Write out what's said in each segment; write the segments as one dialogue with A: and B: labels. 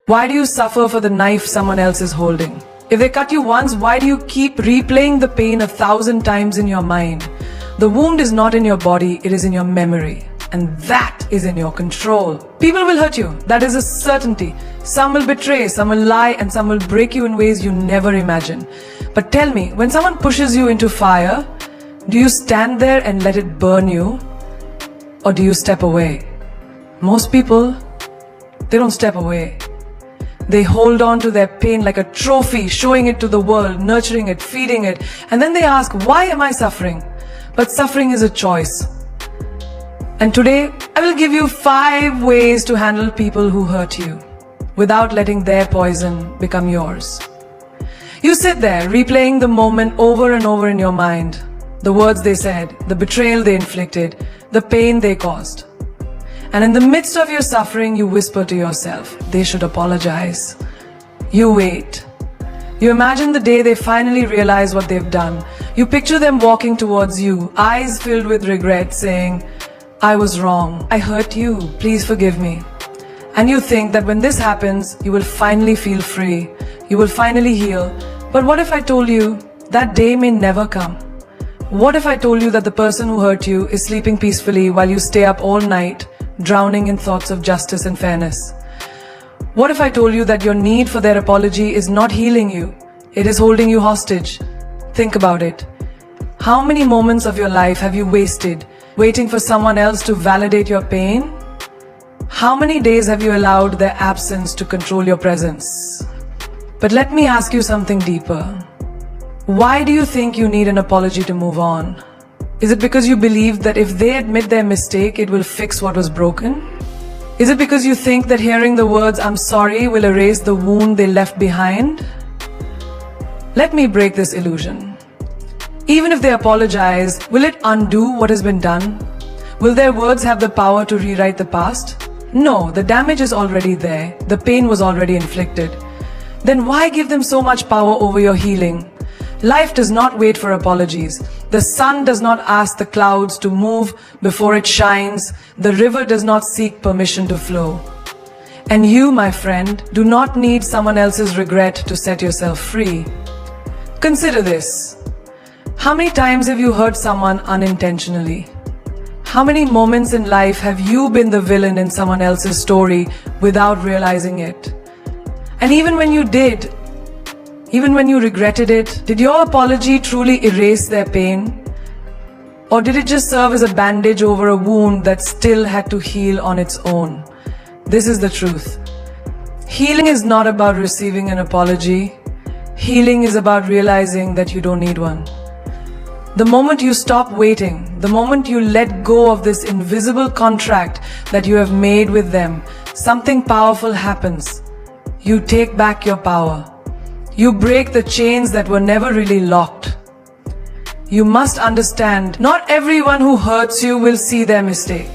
A: Why do you suffer for the knife someone else is holding? If they cut you once, why do you keep replaying the pain 1,000 times in your mind? The wound is not in your body, it is in your memory. And that is in your control. People will hurt you, that is a certainty. Some will betray, some will lie, and some will break you in ways you never imagined. But tell me, when someone pushes you into fire, do you stand there and let it burn you? Or do you step away? Most people, they don't step away. They hold on to their pain like a trophy, showing it to the world, nurturing it, feeding it. And then they ask, why am I suffering? But suffering is a choice. And today, I will give you 5 ways to handle people who hurt you without letting their poison become yours. You sit there, replaying the moment over and over in your mind. The words they said, the betrayal they inflicted, the pain they caused. And in the midst of your suffering, you whisper to yourself, they should apologize. You wait. You imagine the day they finally realize what they've done. You picture them walking towards you, eyes filled with regret, saying, I was wrong. I hurt you. Please forgive me. And you think that when this happens, you will finally feel free. You will finally heal. But what if I told you that day may never come? What if I told you that the person who hurt you is sleeping peacefully while you stay up all night, drowning in thoughts of justice and fairness? What if I told you that your need for their apology is not healing you, it is holding you hostage? Think about it. How many moments of your life have you wasted waiting for someone else to validate your pain? How many days have you allowed their absence to control your presence? But let me ask you something deeper. Why do you think you need an apology to move on? Is it because you believe that if they admit their mistake, it will fix what was broken? Is it because you think that hearing the words, I'm sorry, will erase the wound they left behind? Let me break this illusion. Even if they apologize, will it undo what has been done? Will their words have the power to rewrite the past? No, the damage is already there. The pain was already inflicted. Then why give them so much power over your healing? Life does not wait for apologies. The sun does not ask the clouds to move before it shines. The river does not seek permission to flow. And you, my friend, do not need someone else's regret to set yourself free. Consider this. How many times have you hurt someone unintentionally? How many moments in life have you been the villain in someone else's story without realizing it? And even when you did, even when you regretted it, did your apology truly erase their pain? Or did it just serve as a bandage over a wound that still had to heal on its own? This is the truth. Healing is not about receiving an apology. Healing is about realizing that you don't need one. The moment you stop waiting, the moment you let go of this invisible contract that you have made with them, something powerful happens. You take back your power. You break the chains that were never really locked. You must understand, not everyone who hurts you will see their mistake.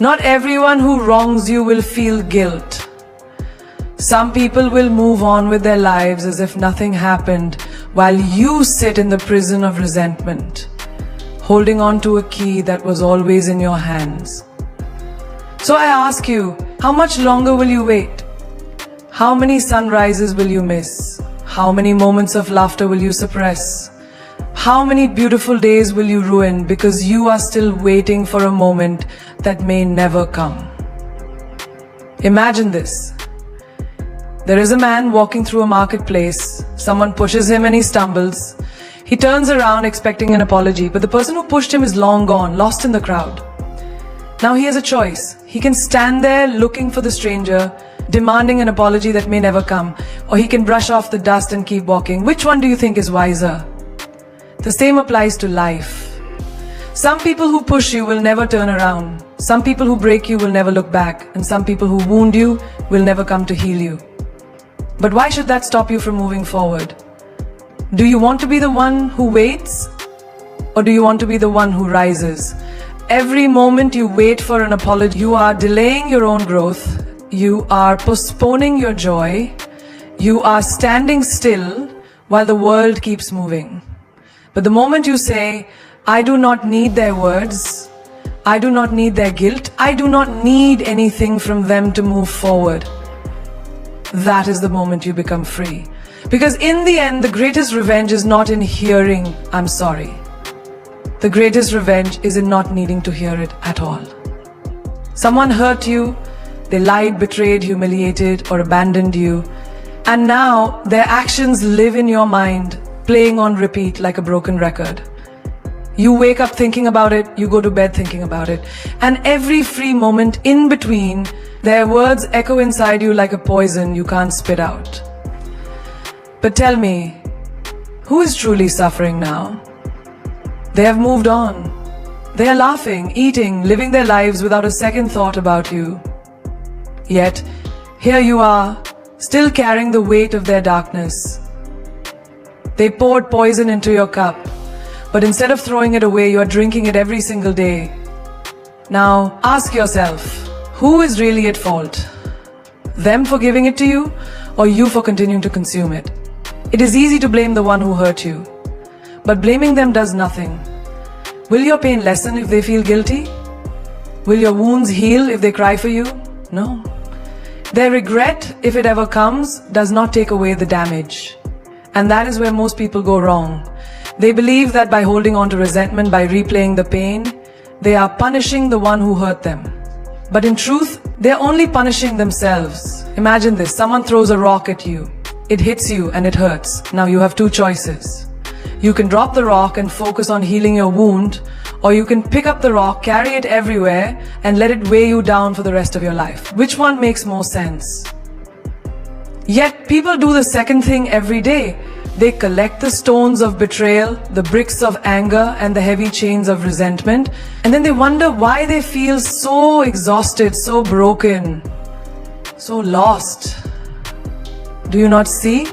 A: Not everyone who wrongs you will feel guilt. Some people will move on with their lives as if nothing happened, while you sit in the prison of resentment, holding on to a key that was always in your hands. So I ask you, how much longer will you wait? How many sunrises will you miss? How many moments of laughter will you suppress? How many beautiful days will you ruin because you are still waiting for a moment that may never come? Imagine this. There is a man walking through a marketplace. Someone pushes him and he stumbles. He turns around expecting an apology, but the person who pushed him is long gone, lost in the crowd. Now he has a choice. He can stand there looking for the stranger, demanding an apology that may never come, or he can brush off the dust and keep walking. Which one do you think is wiser? The same applies to life. Some people who push you will never turn around. Some people who break you will never look back, and some people who wound you will never come to heal you. But why should that stop you from moving forward? Do you want to be the one who waits? Or do you want to be the one who rises? Every moment you wait for an apology, you are delaying your own growth. You are postponing your joy. You are standing still while the world keeps moving. But the moment you say, I do not need their words, I do not need their guilt, I do not need anything from them to move forward, that is the moment you become free. Because in the end, the greatest revenge is not in hearing, "I'm sorry." The greatest revenge is in not needing to hear it at all. Someone hurt you, they lied, betrayed, humiliated, or abandoned you, and now their actions live in your mind, playing on repeat like a broken record. You wake up thinking about it, you go to bed thinking about it, and every free moment in between, their words echo inside you like a poison you can't spit out. But tell me, who is truly suffering now? They have moved on. They are laughing, eating, living their lives without a second thought about you. Yet, here you are, still carrying the weight of their darkness. They poured poison into your cup, but instead of throwing it away, you are drinking it every single day. Now, ask yourself, who is really at fault? Them for giving it to you, or you for continuing to consume it? It is easy to blame the one who hurt you, but blaming them does nothing. Will your pain lessen if they feel guilty? Will your wounds heal if they cry for you? No. Their regret, if it ever comes, does not take away the damage. And that is where most people go wrong. They believe that by holding on to resentment, by replaying the pain, they are punishing the one who hurt them. But in truth, they are only punishing themselves. Imagine this, someone throws a rock at you. It hits you and it hurts. Now you have two choices. You can drop the rock and focus on healing your wound, or you can pick up the rock, carry it everywhere, and let it weigh you down for the rest of your life. Which one makes more sense? Yet people do the second thing every day. They collect the stones of betrayal, the bricks of anger, and the heavy chains of resentment, and then they wonder why they feel so exhausted, so broken, so lost. Do you not see?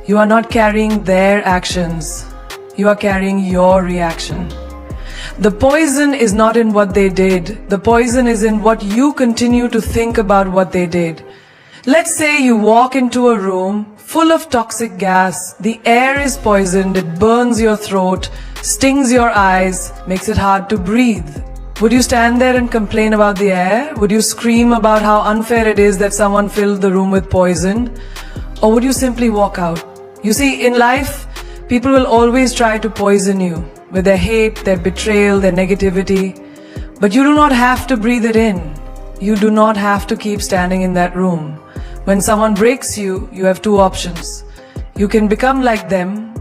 A: You are not carrying their actions. You are carrying your reaction. The poison is not in what they did. The poison is in what you continue to think about what they did. Let's say you walk into a room full of toxic gas. The air is poisoned. It burns your throat, stings your eyes, makes it hard to breathe. Would you stand there and complain about the air? Would you scream about how unfair it is that someone filled the room with poison? Or would you simply walk out? You see, in life, people will always try to poison you with their hate, their betrayal, their negativity. But you do not have to breathe it in. You do not have to keep standing in that room. When someone breaks you, you have two options. You can become like them,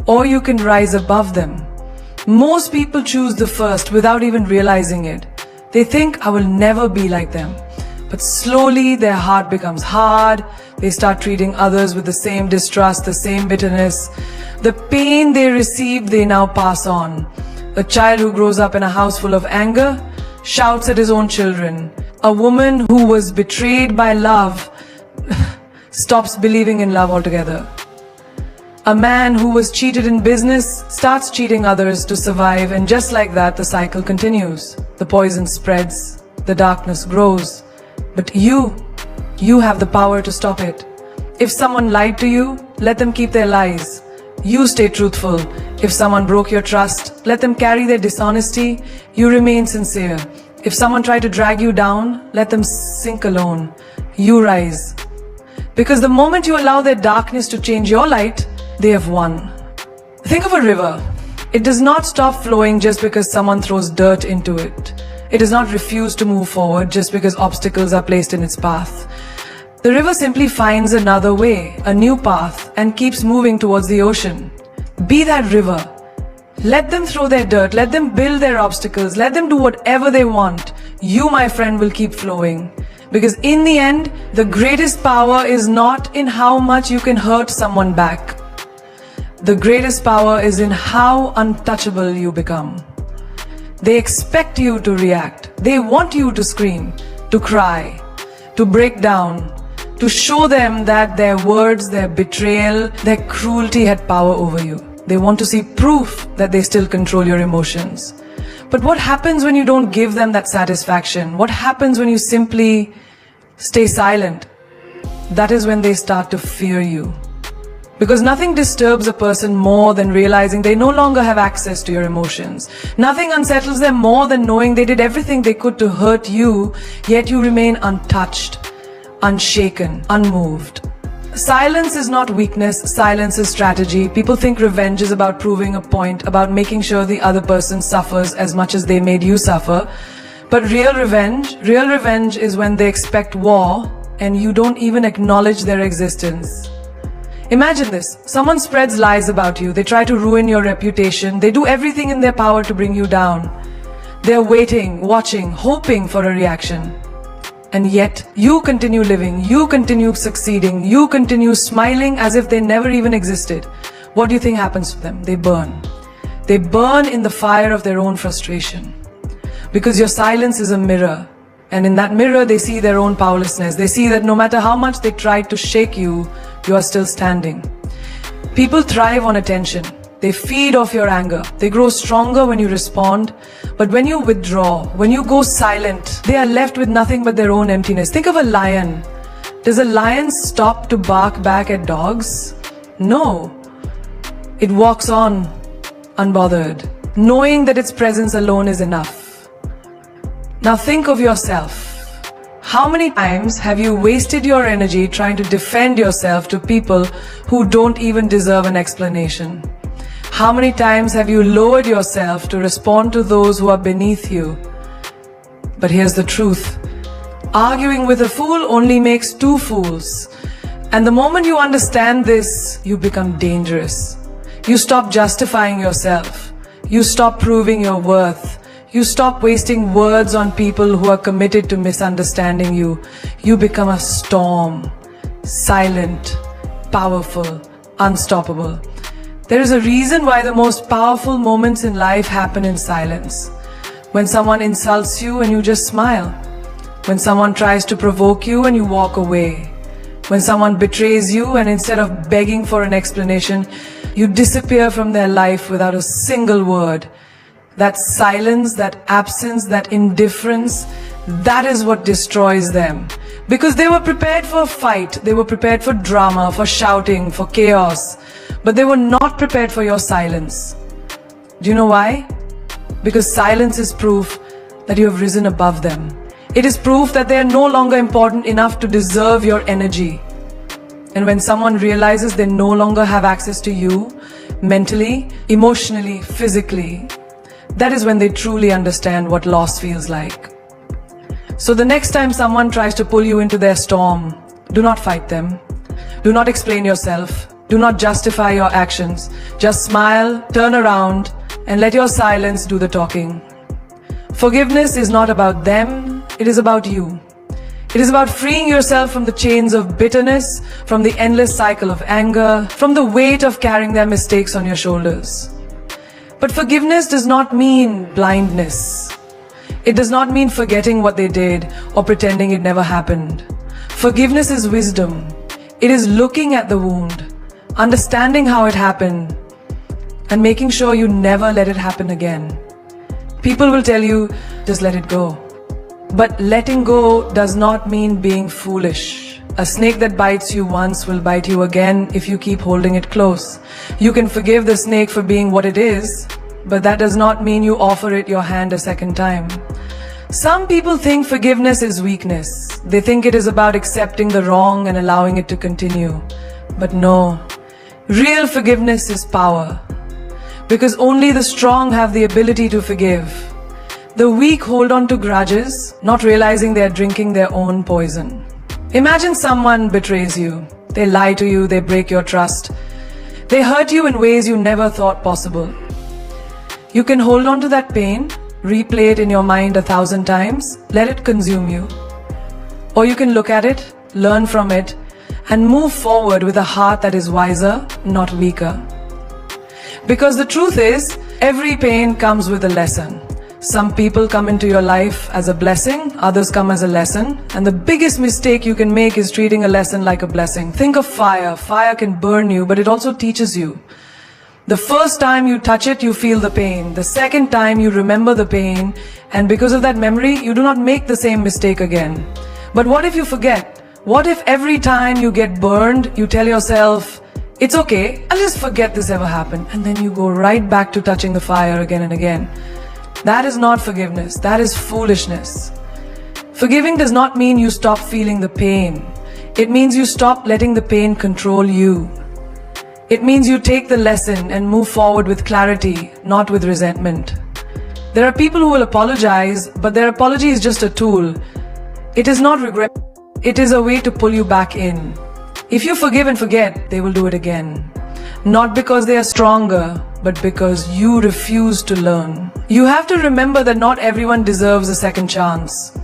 A: or you can rise above them. Most people choose the first without even realizing it. They think, I will never be like them. But slowly their heart becomes hard. They start treating others with the same distrust, the same bitterness. The pain they receive, they now pass on. A child who grows up in a house full of anger shouts at his own children. A woman who was betrayed by love stops believing in love altogether. A man who was cheated in business starts cheating others to survive, and just like that, the cycle continues. The poison spreads, the darkness grows. But you have the power to stop it. If someone lied to you, let them keep their lies. You stay truthful. If someone broke your trust, let them carry their dishonesty. You remain sincere. If someone tried to drag you down, let them sink alone. You rise. Because the moment you allow their darkness to change your light, they have won. Think of a river. It does not stop flowing just because someone throws dirt into it. It does not refuse to move forward just because obstacles are placed in its path. The river simply finds another way, a new path, and keeps moving towards the ocean. Be that river. Let them throw their dirt, let them build their obstacles, let them do whatever they want. You, my friend, will keep flowing. Because in the end, the greatest power is not in how much you can hurt someone back. The greatest power is in how untouchable you become. They expect you to react. They want you to scream, to cry, to break down, to show them that their words, their betrayal, their cruelty had power over you. They want to see proof that they still control your emotions. But what happens when you don't give them that satisfaction? What happens when you simply stay silent? That is when they start to fear you. Because nothing disturbs a person more than realizing they no longer have access to your emotions. Nothing unsettles them more than knowing they did everything they could to hurt you, yet you remain untouched, unshaken, unmoved. Silence is not weakness, silence is strategy. People think revenge is about proving a point, about making sure the other person suffers as much as they made you suffer. But real revenge is when they expect war and you don't even acknowledge their existence. Imagine this, someone spreads lies about you, they try to ruin your reputation, they do everything in their power to bring you down. They're waiting, watching, hoping for a reaction. And yet, you continue living, you continue succeeding, you continue smiling as if they never even existed. What do you think happens to them? They burn. They burn in the fire of their own frustration. Because your silence is a mirror. And in that mirror, they see their own powerlessness. They see that no matter how much they try to shake you, you are still standing. People thrive on attention. They feed off your anger. They grow stronger when you respond. But when you withdraw, when you go silent, they are left with nothing but their own emptiness. Think of a lion. Does a lion stop to bark back at dogs? No. It walks on, unbothered, knowing that its presence alone is enough. Now think of yourself. How many times have you wasted your energy trying to defend yourself to people who don't even deserve an explanation? How many times have you lowered yourself to respond to those who are beneath you? But here's the truth. Arguing with a fool only makes two fools. And the moment you understand this, you become dangerous. You stop justifying yourself. You stop proving your worth. You stop wasting words on people who are committed to misunderstanding you. You become a storm, silent, powerful, unstoppable. There is a reason why the most powerful moments in life happen in silence. When someone insults you and you just smile. When someone tries to provoke you and you walk away. When someone betrays you and instead of begging for an explanation, you disappear from their life without a single word. That silence, that absence, that indifference, that is what destroys them. Because they were prepared for a fight, they were prepared for drama, for shouting, for chaos. But they were not prepared for your silence. Do you know why? Because silence is proof that you have risen above them. It is proof that they are no longer important enough to deserve your energy. And when someone realizes they no longer have access to you, mentally, emotionally, physically, that is when they truly understand what loss feels like. So the next time someone tries to pull you into their storm, do not fight them. Do not explain yourself. Do not justify your actions. Just smile, turn around, and let your silence do the talking. Forgiveness is not about them, it is about you. It is about freeing yourself from the chains of bitterness, from the endless cycle of anger, from the weight of carrying their mistakes on your shoulders. But forgiveness does not mean blindness. It does not mean forgetting what they did or pretending it never happened. Forgiveness is wisdom. It is looking at the wound, understanding how it happened, and making sure you never let it happen again. People will tell you, just let it go. But letting go does not mean being foolish. A snake that bites you once will bite you again if you keep holding it close. You can forgive the snake for being what it is, but that does not mean you offer it your hand a second time. Some people think forgiveness is weakness. They think it is about accepting the wrong and allowing it to continue. But no. Real forgiveness is power, because only the strong have the ability to forgive. The weak hold on to grudges, not realizing they are drinking their own poison. Imagine someone betrays you. They lie to you, they break your trust. They hurt you in ways you never thought possible. You can hold on to that pain, replay it in your mind 1,000 times, let it consume you. Or you can look at it, learn from it, and move forward with a heart that is wiser, not weaker. Because the truth is, every pain comes with a lesson. Some people come into your life as a blessing, others come as a lesson, and the biggest mistake you can make is treating a lesson like a blessing. Think of fire. Fire can burn you, but it also teaches you. The first time you touch it, you feel the pain. The second time you remember the pain, and because of that memory, you do not make the same mistake again. But what if you forget? What if every time you get burned, you tell yourself, it's okay, I'll just forget this ever happened, and then you go right back to touching the fire again and again? That is not forgiveness, that is foolishness. Forgiving does not mean you stop feeling the pain. It means you stop letting the pain control you. It means you take the lesson and move forward with clarity, not with resentment. There are people who will apologize, but their apology is just a tool. It is not regret. It is a way to pull you back in. If you forgive and forget, they will do it again. Not because they are stronger, but because you refuse to learn. You have to remember that not everyone deserves a second chance.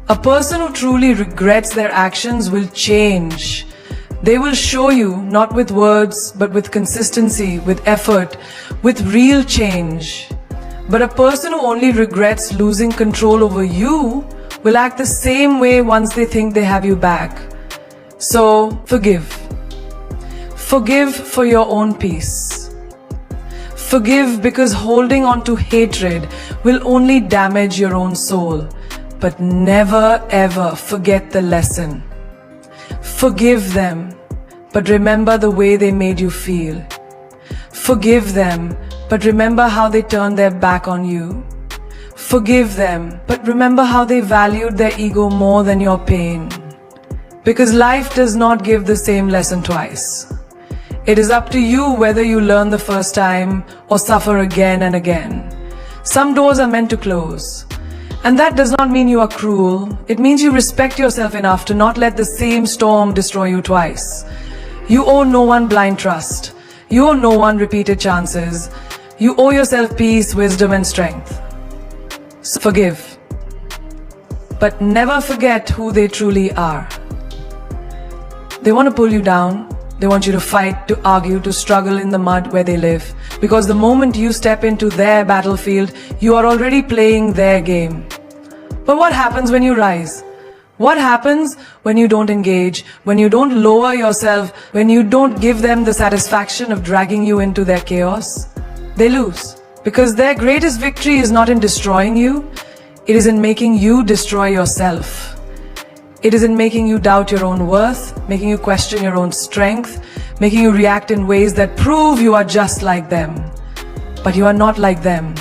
A: A person who truly regrets their actions will change. They will show you, not with words, but with consistency, with effort, with real change. But a person who only regrets losing control over you will act the same way once they think they have you back. So, forgive. Forgive for your own peace. Forgive because holding on to hatred will only damage your own soul. But never ever forget the lesson. Forgive them, but remember the way they made you feel. Forgive them, but remember how they turned their back on you. Forgive them, but remember how they valued their ego more than your pain. Because life does not give the same lesson twice. It is up to you whether you learn the first time or suffer again and again. Some doors are meant to close. And that does not mean you are cruel. It means you respect yourself enough to not let the same storm destroy you twice. You owe no one blind trust. You owe no one repeated chances. You owe yourself peace, wisdom, and strength. So forgive. But never forget who they truly are. They want to pull you down. They want you to fight, to argue, to struggle in the mud where they live. Because the moment you step into their battlefield, you are already playing their game. But what happens when you rise? What happens when you don't engage, when you don't lower yourself, when you don't give them the satisfaction of dragging you into their chaos? They lose. Because their greatest victory is not in destroying you, it is in making you destroy yourself. It is in making you doubt your own worth, making you question your own strength, making you react in ways that prove you are just like them. But you are not like them.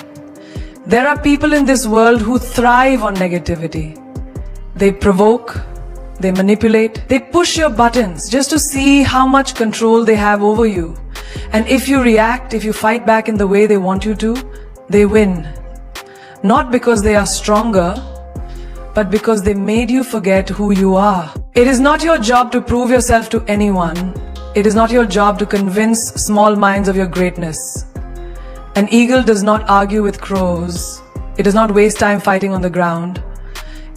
A: There are people in this world who thrive on negativity. They provoke, they manipulate, they push your buttons just to see how much control they have over you. And if you react, if you fight back in the way they want you to, they win. Not because they are stronger, but because they made you forget who you are. It is not your job to prove yourself to anyone. It is not your job to convince small minds of your greatness. An eagle does not argue with crows. It does not waste time fighting on the ground.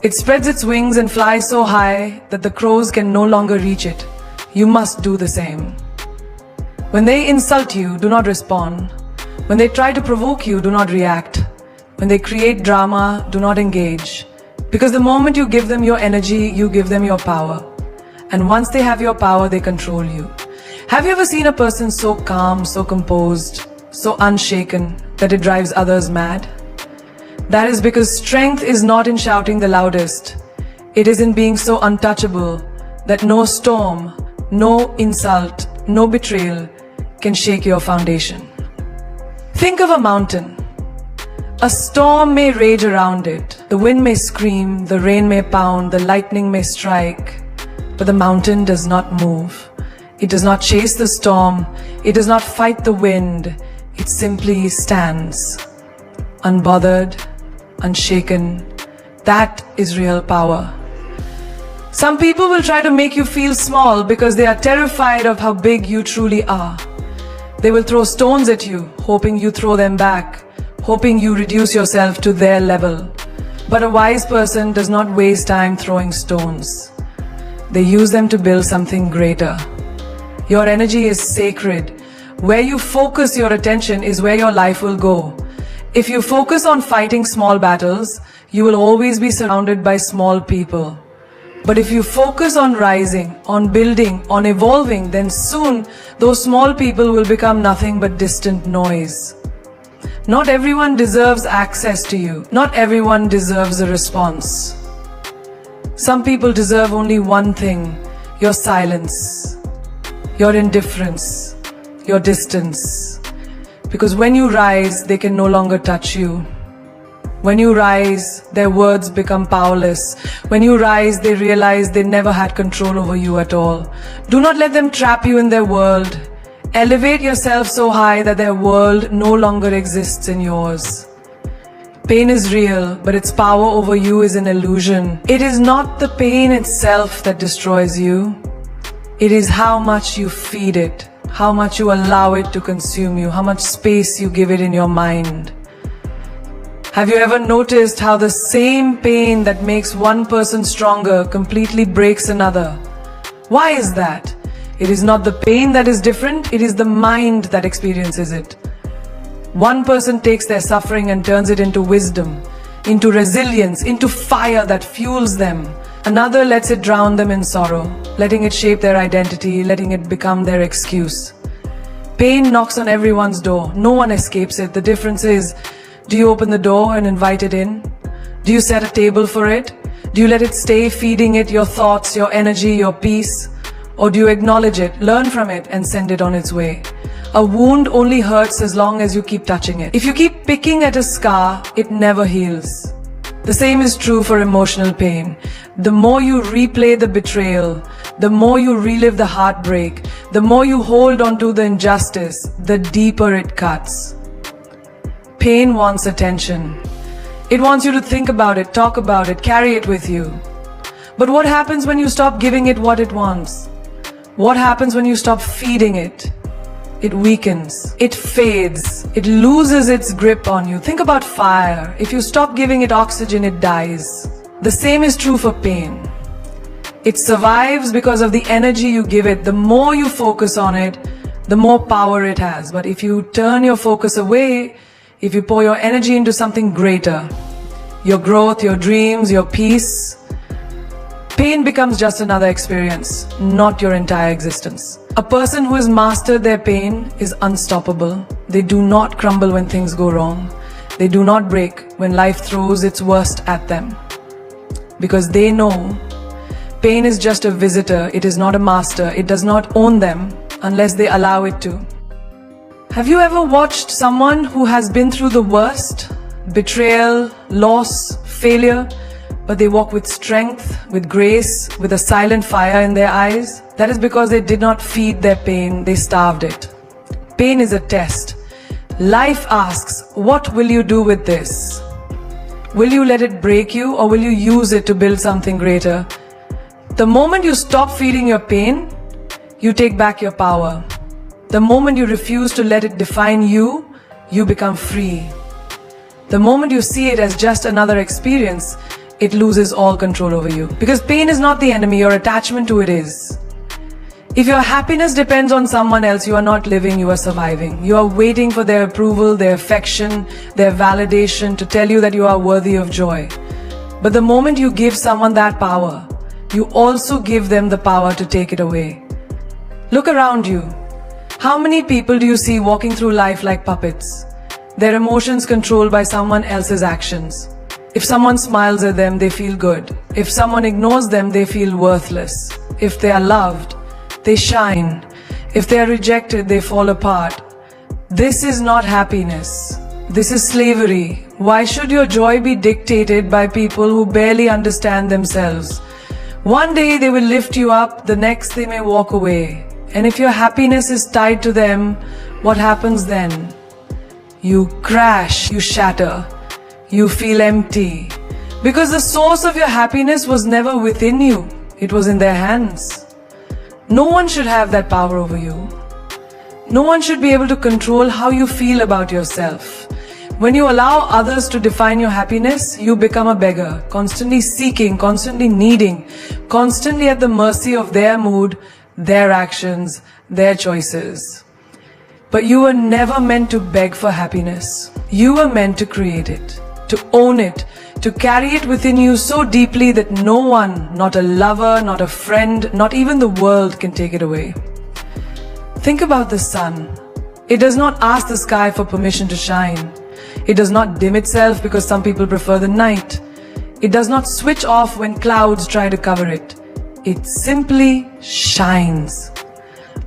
A: It spreads its wings and flies so high that the crows can no longer reach it. You must do the same. When they insult you, do not respond. When they try to provoke you, do not react. When they create drama, do not engage. Because the moment you give them your energy, you give them your power. And once they have your power, they control you. Have you ever seen a person so calm, so composed, so unshaken that it drives others mad? That is because strength is not in shouting the loudest. It is in being so untouchable that no storm, no insult, no betrayal can shake your foundation. Think of a mountain. A storm may rage around it. The wind may scream, the rain may pound, the lightning may strike. But the mountain does not move. It does not chase the storm. It does not fight the wind. It simply stands. Unbothered, unshaken. That is real power. Some people will try to make you feel small because they are terrified of how big you truly are. They will throw stones at you, hoping you throw them back, hoping you reduce yourself to their level. But a wise person does not waste time throwing stones. They use them to build something greater. Your energy is sacred. Where you focus your attention is where your life will go. If you focus on fighting small battles, you will always be surrounded by small people. But if you focus on rising, on building, on evolving, then soon those small people will become nothing but distant noise. Not everyone deserves access to you. Not everyone deserves a response. Some people deserve only one thing: your silence, your indifference, your distance. Because when you rise, they can no longer touch you. When you rise, their words become powerless. When you rise, they realize they never had control over you at all. Do not let them trap you in their world. Elevate yourself so high that their world no longer exists in yours. Pain is real, but its power over you is an illusion. It is not the pain itself that destroys you. It is how much you feed it, how much you allow it to consume you, how much space you give it in your mind. Have you ever noticed how the same pain that makes one person stronger completely breaks another? Why is that? It is not the pain that is different, it is the mind that experiences it. One person takes their suffering and turns it into wisdom, into resilience, into fire that fuels them. Another lets it drown them in sorrow, letting it shape their identity, letting it become their excuse. Pain knocks on everyone's door. No one escapes it. The difference is, do you open the door and invite it in? Do you set a table for it? Do you let it stay, feeding it your thoughts, your energy, your peace? Or do you acknowledge it, learn from it, and send it on its way? A wound only hurts as long as you keep touching it. If you keep picking at a scar, it never heals. The same is true for emotional pain. The more you replay the betrayal, the more you relive the heartbreak, the more you hold on to the injustice, the deeper it cuts. Pain wants attention. It wants you to think about it, talk about it, carry it with you. But what happens when you stop giving it what it wants? What happens when you stop feeding it? It weakens, it fades, it loses its grip on you. Think about fire. If you stop giving it oxygen, it dies. The same is true for pain. It survives because of the energy you give it. The more you focus on it, the more power it has. But if you turn your focus away, if you pour your energy into something greater, your growth, your dreams, your peace, pain becomes just another experience, not your entire existence. A person who has mastered their pain is unstoppable. They do not crumble when things go wrong. They do not break when life throws its worst at them. Because they know pain is just a visitor, it is not a master, it does not own them unless they allow it to. Have you ever watched someone who has been through the worst? Betrayal, loss, failure, but they walk with strength, with grace, with a silent fire in their eyes? That is because they did not feed their pain, they starved it. Pain is a test. Life asks, what will you do with this? Will you let it break you, or will you use it to build something greater? The moment you stop feeding your pain, you take back your power. The moment you refuse to let it define you, you become free. The moment you see it as just another experience, it loses all control over you. Because pain is not the enemy, your attachment to it is. If your happiness depends on someone else, you are not living, you are surviving. You are waiting for their approval, their affection, their validation to tell you that you are worthy of joy. But the moment you give someone that power, you also give them the power to take it away. Look around you. How many people do you see walking through life like puppets? Their emotions controlled by someone else's actions. If someone smiles at them, they feel good. If someone ignores them, they feel worthless. If they are loved, they shine. If they are rejected, they fall apart. This is not happiness. This is slavery. Why should your joy be dictated by people who barely understand themselves? One day they will lift you up, the next they may walk away. And if your happiness is tied to them, what happens then? You crash, you shatter, you feel empty. Because the source of your happiness was never within you, it was in their hands. No one should have that power over you. No one should be able to control how you feel about yourself. When you allow others to define your happiness, you become a beggar, constantly seeking, constantly needing, constantly at the mercy of their mood, their actions, their choices. But you were never meant to beg for happiness. You were meant to create it, to own it, to carry it within you so deeply that no one, not a lover, not a friend, not even the world can take it away. Think about the sun. It does not ask the sky for permission to shine. It does not dim itself because some people prefer the night. It does not switch off when clouds try to cover it. It simply shines,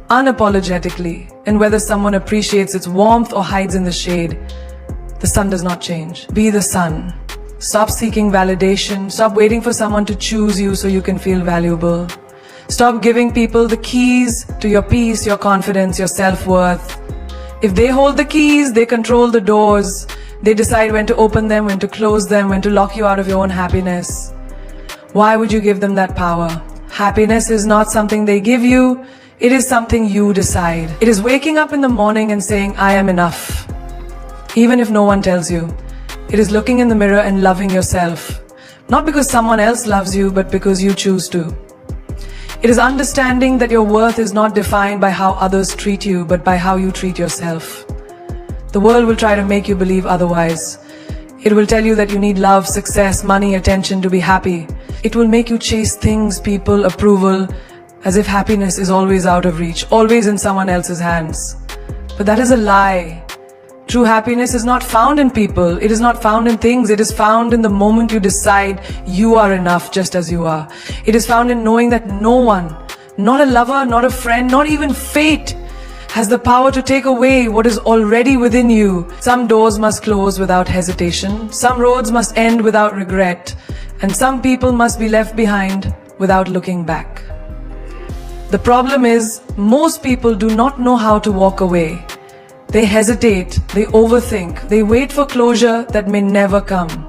A: unapologetically, and whether someone appreciates its warmth or hides in the shade, the sun does not change. Be the sun. Stop seeking validation. Stop waiting for someone to choose you so you can feel valuable. Stop giving people the keys to your peace, your confidence, your self-worth. If they hold the keys, they control the doors. They decide when to open them, when to close them, when to lock you out of your own happiness. Why would you give them that power? Happiness is not something they give you. It is something you decide. It is waking up in the morning and saying, I am enough. Even if no one tells you. It is looking in the mirror and loving yourself. Not because someone else loves you, but because you choose to. It is understanding that your worth is not defined by how others treat you, but by how you treat yourself. The world will try to make you believe otherwise. It will tell you that you need love, success, money, attention to be happy. It will make you chase things, people, approval, as if happiness is always out of reach, always in someone else's hands. But that is a lie. True happiness is not found in people. It is not found in things. It is found in the moment you decide you are enough just as you are. It is found in knowing that no one, not a lover, not a friend, not even fate, has the power to take away what is already within you. Some doors must close without hesitation. Some roads must end without regret. And some people must be left behind without looking back. The problem is, most people do not know how to walk away. They hesitate, they overthink, they wait for closure that may never come.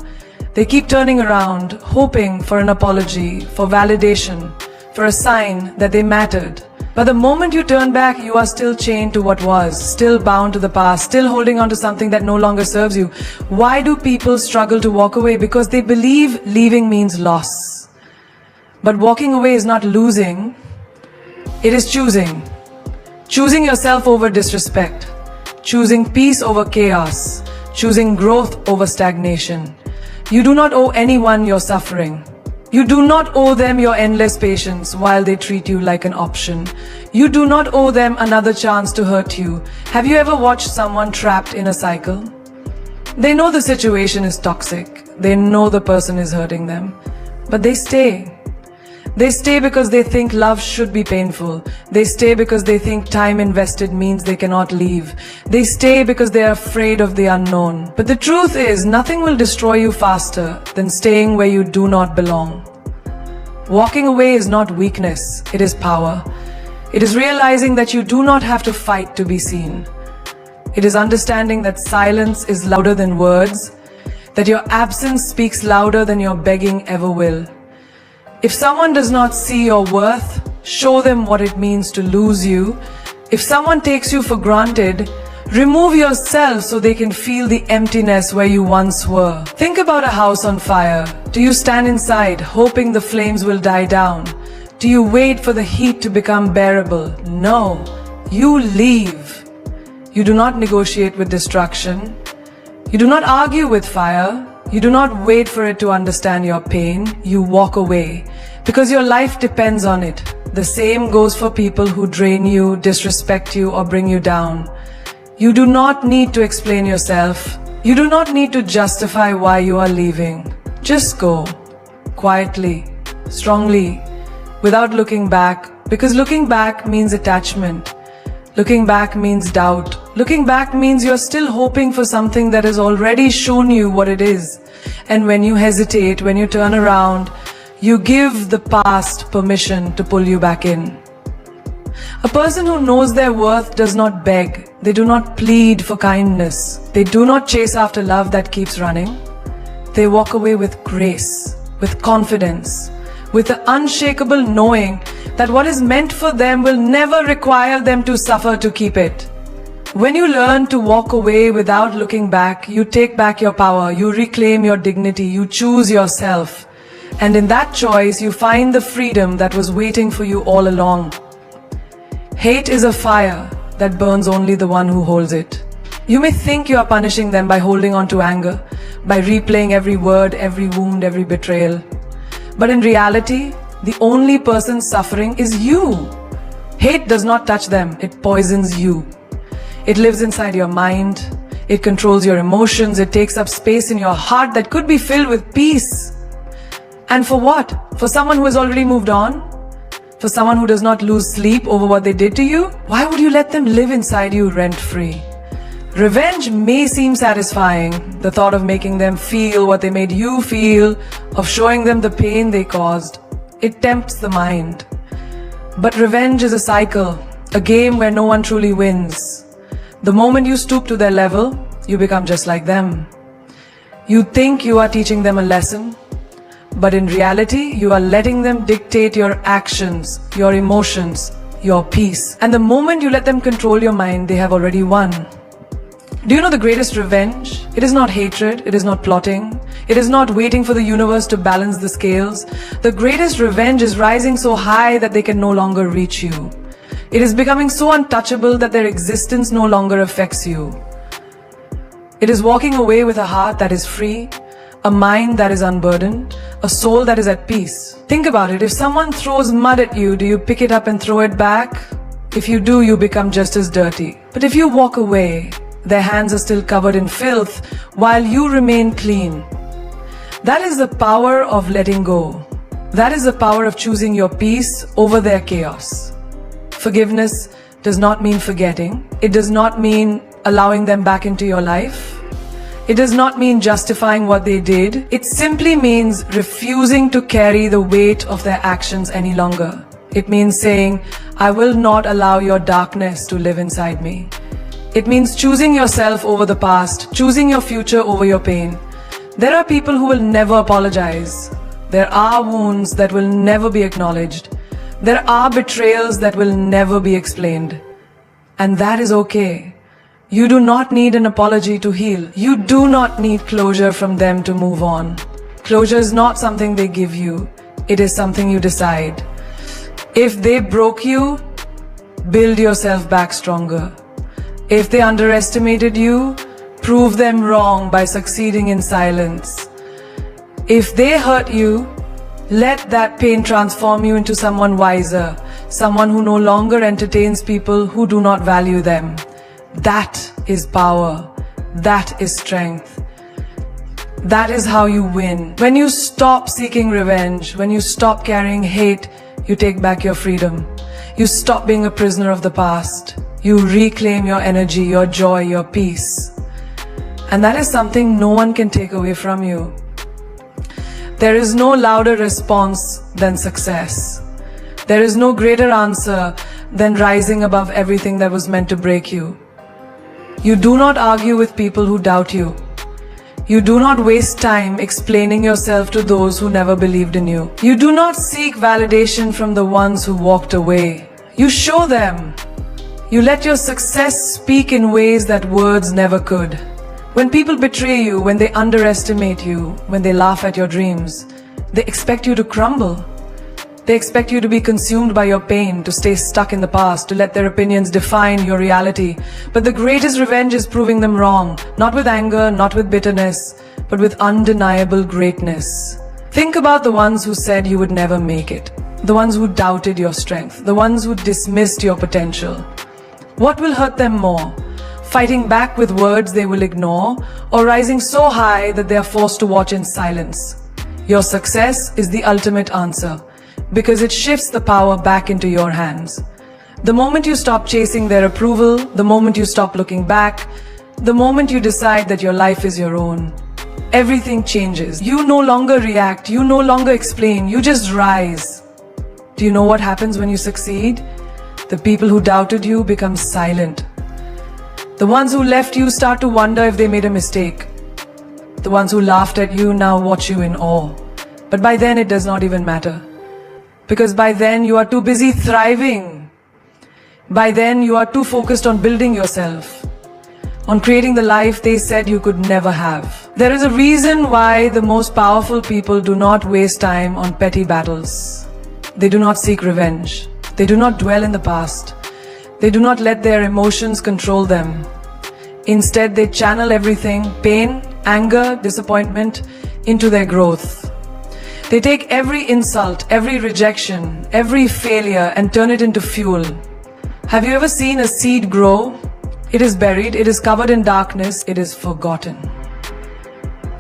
A: They keep turning around, hoping for an apology, for validation, for a sign that they mattered. But the moment you turn back, you are still chained to what was, still bound to the past, still holding on to something that no longer serves you. Why do people struggle to walk away? Because they believe leaving means loss. But walking away is not losing, it is choosing. Choosing yourself over disrespect. Choosing peace over chaos, choosing growth over stagnation. You do not owe anyone your suffering. You do not owe them your endless patience while they treat you like an option. You do not owe them another chance to hurt you. Have you ever watched someone trapped in a cycle? They know the situation is toxic. They know the person is hurting them. But they stay. They stay because they think love should be painful. They stay because they think time invested means they cannot leave. They stay because they are afraid of the unknown. But the truth is, nothing will destroy you faster than staying where you do not belong. Walking away is not weakness, it is power. It is realizing that you do not have to fight to be seen. It is understanding that silence is louder than words, that your absence speaks louder than your begging ever will. If someone does not see your worth, show them what it means to lose you. If someone takes you for granted, remove yourself so they can feel the emptiness where you once were. Think about a house on fire. Do you stand inside, hoping the flames will die down? Do you wait for the heat to become bearable? No, you leave. You do not negotiate with destruction. You do not argue with fire. You do not wait for it to understand your pain. You walk away because your life depends on it. The same goes for people who drain you, disrespect you, or bring you down. You do not need to explain yourself. You do not need to justify why you are leaving. Just go, quietly, strongly, without looking back, because looking back means attachment. Looking back means doubt. Looking back means you're still hoping for something that has already shown you what it is. And when you hesitate, when you turn around, you give the past permission to pull you back in. A person who knows their worth does not beg. They do not plead for kindness. They do not chase after love that keeps running. They walk away with grace, with confidence, with the unshakable knowing that what is meant for them will never require them to suffer to keep it. When you learn to walk away without looking back, you take back your power, you reclaim your dignity, you choose yourself. And in that choice, you find the freedom that was waiting for you all along. Hate is a fire that burns only the one who holds it. You may think you are punishing them by holding on to anger, by replaying every word, every wound, every betrayal. But in reality, the only person suffering is you. Hate does not touch them, it poisons you. It lives inside your mind, it controls your emotions, it takes up space in your heart that could be filled with peace. And for what? For someone who has already moved on? For someone who does not lose sleep over what they did to you? Why would you let them live inside you rent-free? Revenge may seem satisfying, the thought of making them feel what they made you feel, of showing them the pain they caused. It tempts the mind. But revenge is a cycle, a game where no one truly wins. The moment you stoop to their level, you become just like them. You think you are teaching them a lesson, but in reality, you are letting them dictate your actions, your emotions, your peace. And the moment you let them control your mind, they have already won. Do you know the greatest revenge? It is not hatred, it is not plotting, it is not waiting for the universe to balance the scales. The greatest revenge is rising so high that they can no longer reach you. It is becoming so untouchable that their existence no longer affects you. It is walking away with a heart that is free, a mind that is unburdened, a soul that is at peace. Think about it, if someone throws mud at you, do you pick it up and throw it back? If you do, you become just as dirty. But if you walk away, their hands are still covered in filth while you remain clean. That is the power of letting go. That is the power of choosing your peace over their chaos. Forgiveness does not mean forgetting. It does not mean allowing them back into your life. It does not mean justifying what they did. It simply means refusing to carry the weight of their actions any longer. It means saying, I will not allow your darkness to live inside me. It means choosing yourself over the past, choosing your future over your pain. There are people who will never apologize. There are wounds that will never be acknowledged. There are betrayals that will never be explained. And that is okay. You do not need an apology to heal. You do not need closure from them to move on. Closure is not something they give you. It is something you decide. If they broke you, build yourself back stronger. If they underestimated you, prove them wrong by succeeding in silence. If they hurt you, let that pain transform you into someone wiser, someone who no longer entertains people who do not value them. That is power. That is strength. That is how you win. When you stop seeking revenge, when you stop carrying hate, you take back your freedom. You stop being a prisoner of the past. You reclaim your energy, your joy, your peace. And that is something no one can take away from you. There is no louder response than success. There is no greater answer than rising above everything that was meant to break you. You do not argue with people who doubt you. You do not waste time explaining yourself to those who never believed in you. You do not seek validation from the ones who walked away. You show them. You let your success speak in ways that words never could. When people betray you, when they underestimate you, when they laugh at your dreams, they expect you to crumble. They expect you to be consumed by your pain, to stay stuck in the past, to let their opinions define your reality. But the greatest revenge is proving them wrong, not with anger, not with bitterness, but with undeniable greatness. Think about the ones who said you would never make it, the ones who doubted your strength, the ones who dismissed your potential. What will hurt them more? Fighting back with words they will ignore, or rising so high that they are forced to watch in silence? Your success is the ultimate answer, because it shifts the power back into your hands. The moment you stop chasing their approval, the moment you stop looking back, the moment you decide that your life is your own, everything changes. You no longer react, you no longer explain, you just rise. Do you know what happens when you succeed? The people who doubted you become silent. The ones who left you start to wonder if they made a mistake. The ones who laughed at you now watch you in awe. But by then it does not even matter. Because by then you are too busy thriving. By then you are too focused on building yourself, on creating the life they said you could never have. There is a reason why the most powerful people do not waste time on petty battles. They do not seek revenge. They do not dwell in the past. They do not let their emotions control them. Instead, they channel everything, pain, anger, disappointment, into their growth. They take every insult, every rejection, every failure and turn it into fuel. Have you ever seen a seed grow? It is buried, it is covered in darkness, it is forgotten.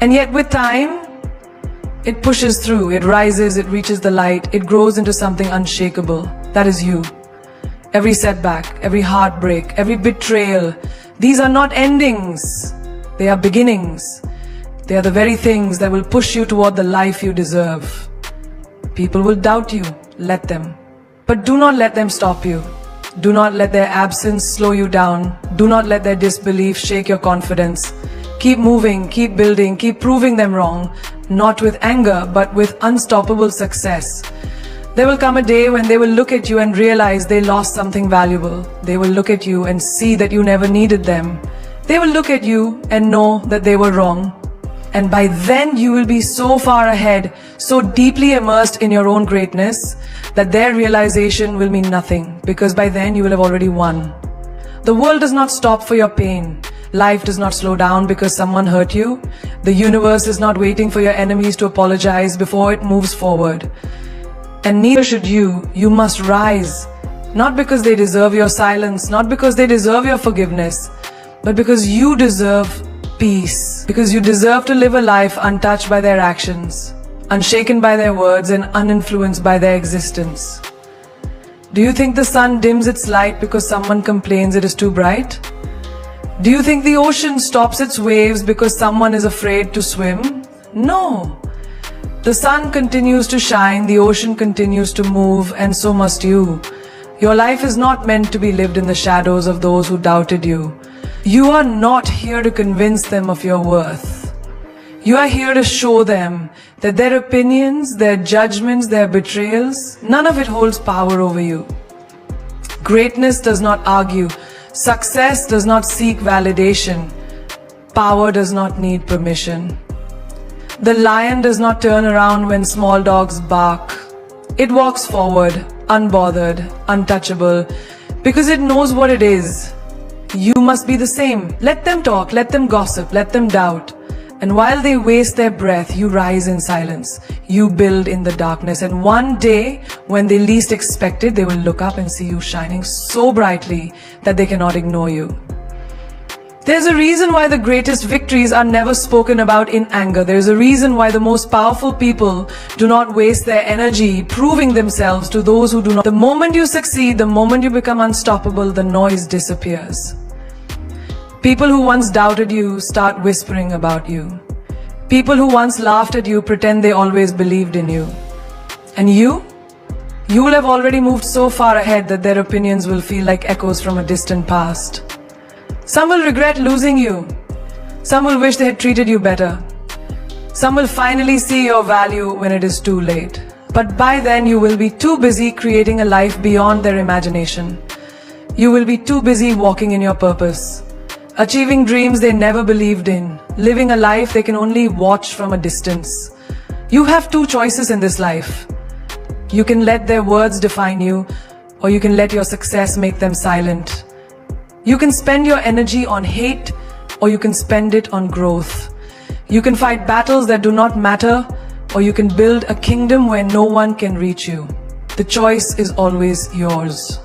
A: And yet with time, it pushes through, it rises, it reaches the light, it grows into something unshakable. That is you. Every setback, every heartbreak, every betrayal These are not endings, they are beginnings. They are the very things that will push you toward the life you deserve. People will doubt you, let them. But do not let them stop you. Do not let their absence slow you down. Do not let their disbelief shake your confidence. Keep moving, keep building, keep proving them wrong, not with anger, but with unstoppable success. There will come a day when they will look at you and realize they lost something valuable. They will look at you and see that you never needed them. They will look at you and know that they were wrong. And by then you will be so far ahead, so deeply immersed in your own greatness, that their realization will mean nothing, because by then you will have already won. The world does not stop for your pain. Life does not slow down because someone hurt you. The universe is not waiting for your enemies to apologize before it moves forward. And neither should you. You must rise. Not because they deserve your silence, not because they deserve your forgiveness, but because you deserve peace. Because you deserve to live a life untouched by their actions, unshaken by their words, and uninfluenced by their existence. Do you think the sun dims its light because someone complains it is too bright? Do you think the ocean stops its waves because someone is afraid to swim? No. The sun continues to shine, the ocean continues to move, and so must you. Your life is not meant to be lived in the shadows of those who doubted you. You are not here to convince them of your worth. You are here to show them that their opinions, their judgments, their betrayals, none of it holds power over you. Greatness does not argue. Success does not seek validation. Power does not need permission. The lion does not turn around when small dogs bark. It walks forward, unbothered, untouchable, because it knows what it is. You must be the same. Let them talk, let them gossip, let them doubt. And while they waste their breath, you rise in silence. You build in the darkness. And one day, when they least expect it, they will look up and see you shining so brightly that they cannot ignore you. There's a reason why the greatest victories are never spoken about in anger. There's a reason why the most powerful people do not waste their energy proving themselves to those who do not. The moment you succeed, the moment you become unstoppable, the noise disappears. People who once doubted you start whispering about you. People who once laughed at you pretend they always believed in you. And you will have already moved so far ahead that their opinions will feel like echoes from a distant past. Some will regret losing you. Some will wish they had treated you better. Some will finally see your value when it is too late. But by then you will be too busy creating a life beyond their imagination. You will be too busy walking in your purpose, achieving dreams they never believed in, living a life they can only watch from a distance. You have two choices in this life. You can let their words define you, or you can let your success make them silent. You can spend your energy on hate, or you can spend it on growth. You can fight battles that do not matter, or you can build a kingdom where no one can reach you. The choice is always yours.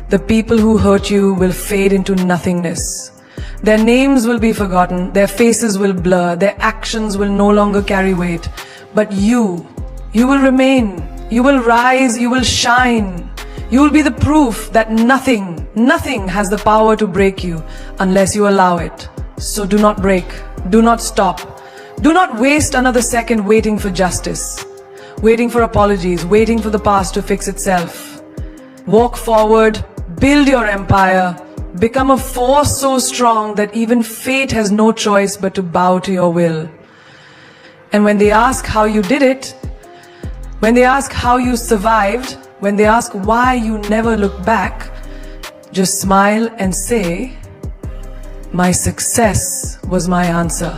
A: The people who hurt you will fade into nothingness. Their names will be forgotten, their faces will blur, their actions will no longer carry weight. But you will remain, you will rise, you will shine. You will be the proof that nothing has the power to break you unless you allow it. So do not break, do not stop. Do not waste another second waiting for justice, waiting for apologies, waiting for the past to fix itself. Walk forward, build your empire, become a force so strong that even fate has no choice but to bow to your will. And when they ask how you did it, when they ask how you survived, when they ask why you never look back, just smile and say, "My success was my answer."